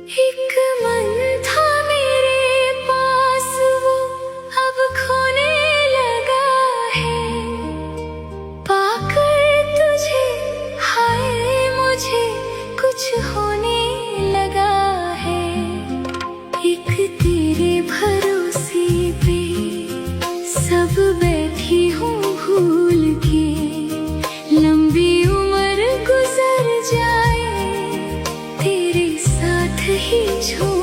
एक मन था मेरे पास, वो अब खोने लगा है। पाकर तुझे हाय मुझे कुछ होने लगा है। एक तेरे भरोसे पे सब बैठी हूँ भूल के। लंबी उम्र गुजर जाए तेरे साथ ही छोड़